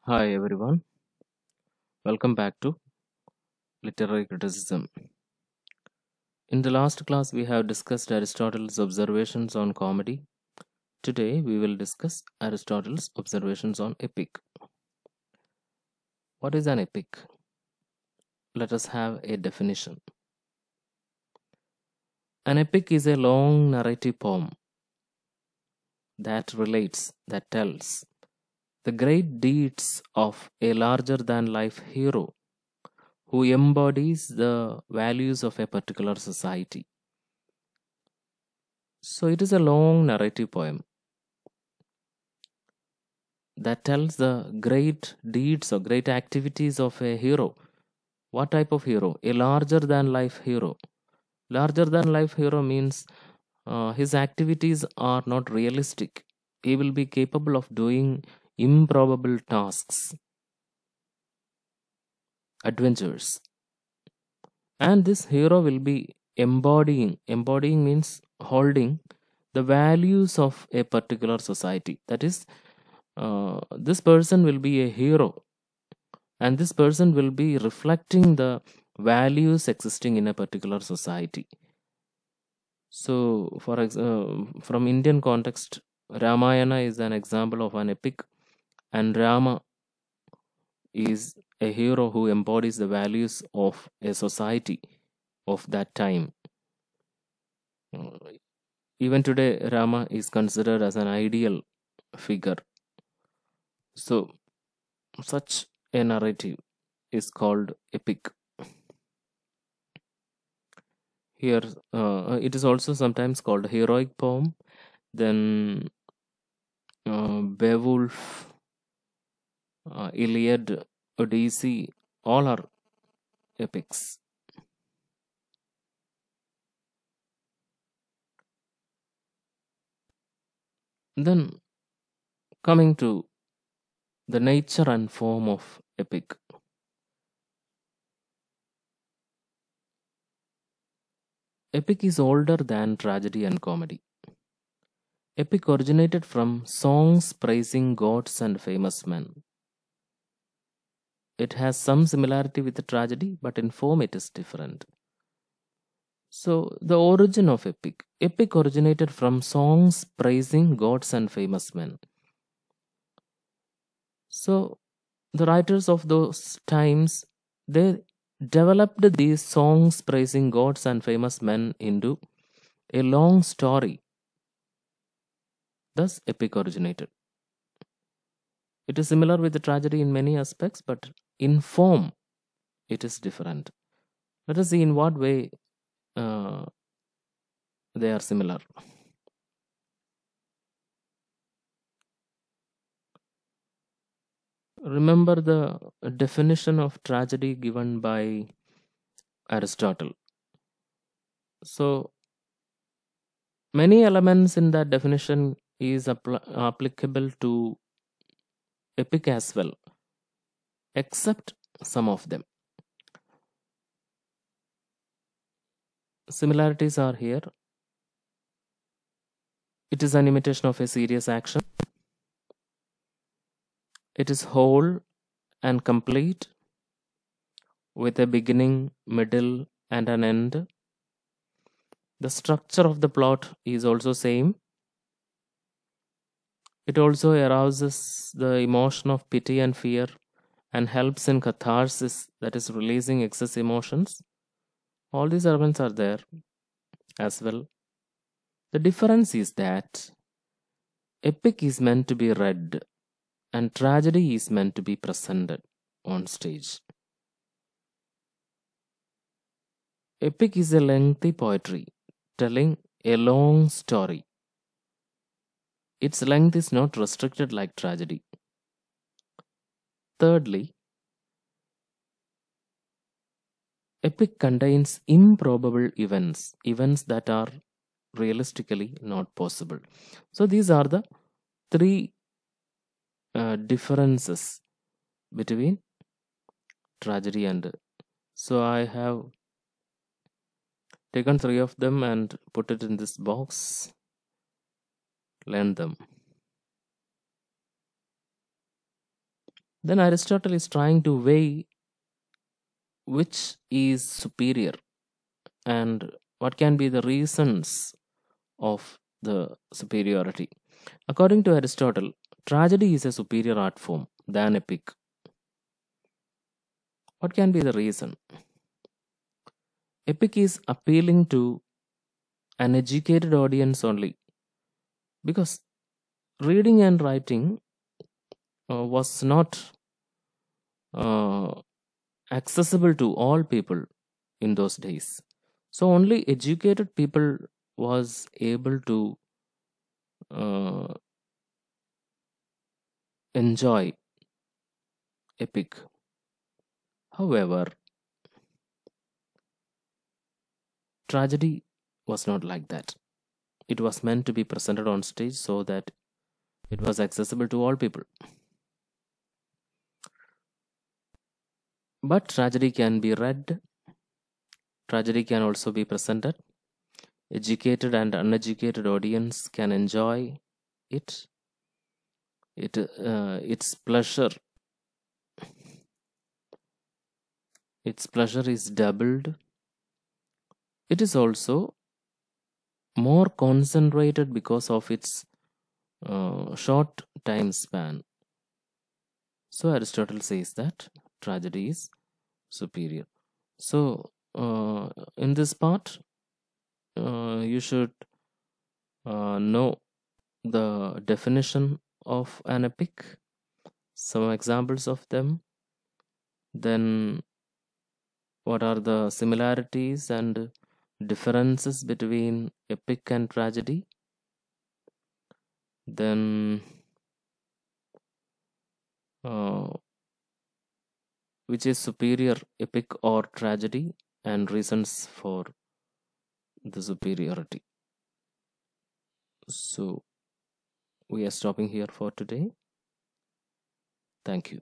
Hi everyone, welcome back to Literary Criticism. In the last class, we have discussed Aristotle's observations on comedy. Today, we will discuss Aristotle's observations on epic. What is an epic? Let us have a definition. An epic is a long narrative poem that relates, that tells the great deeds of a larger than life hero who embodies the values of a particular society. So, it is a long narrative poem that tells the great deeds or great activities of a hero. What type of hero? A larger than life hero. Larger than life hero means his activities are not realistic. He will be capable of doing improbable tasks, adventures. And this hero will be embodying means holding the values of a particular society. That is, this person will be a hero, and this person will be reflecting the values existing in a particular society. So from Indian context, Ramayana is an example of an epic, and Rama is a hero who embodies the values of a society of that time. Uh, Even today, Rama is considered as an ideal figure. So such a narrative is called epic. Here, it is also sometimes called heroic poem. Then Beowulf, Iliad, Odyssey, all are epics. Then coming to the nature and form of epic. Epic is older than tragedy and comedy. Epic originated from songs praising gods and famous men. It has some similarity with the tragedy, but in form it is different. So, the origin of epic. Epic originated from songs praising gods and famous men. So, the writers of those times, they developed these songs praising gods and famous men into a long story. Thus, epic originated. It is similar with the tragedy in many aspects, but in form, it is different. Let us see in what way uh, they are similar. Remember the definition of tragedy given by Aristotle. So, many elements in that definition is applicable to epic as well, except some of them. Similarities are here. It is an imitation of a serious action. It is whole and complete with a beginning, middle, and an end. The structure of the plot is also same. It also arouses the emotion of pity and fear and helps in catharsis, that is releasing excess emotions. All these elements are there as well. The difference is that epic is meant to be read and tragedy is meant to be presented on stage. Epic is a lengthy poetry telling a long story. Its length is not restricted like tragedy. Thirdly, epic contains improbable events that are realistically not possible. So these are the three differences between tragedy and. So I have taken three of them and put it in this box. Learn them. Then Aristotle is trying to weigh which is superior and what can be the reasons of the superiority. According to Aristotle, tragedy is a superior art form than epic. What can be the reason? Epic is appealing to an educated audience only, because reading and writing was not uh, accessible to all people in those days. So only educated people was able to uh, enjoy epic. However, tragedy was not like that. It was meant to be presented on stage so that it was accessible to all people. But tragedy can be read, tragedy can also be presented. Educated and uneducated audience can enjoy it. Its pleasure is doubled. It is also more concentrated because of its short time span. So Aristotle says that tragedy is superior. So in this part, you should know the definition of an epic, some examples of them, then what are the similarities and differences between epic and tragedy, then uh, which is superior, epic or tragedy, and reasons for the superiority. So we are stopping here for today. Thank you.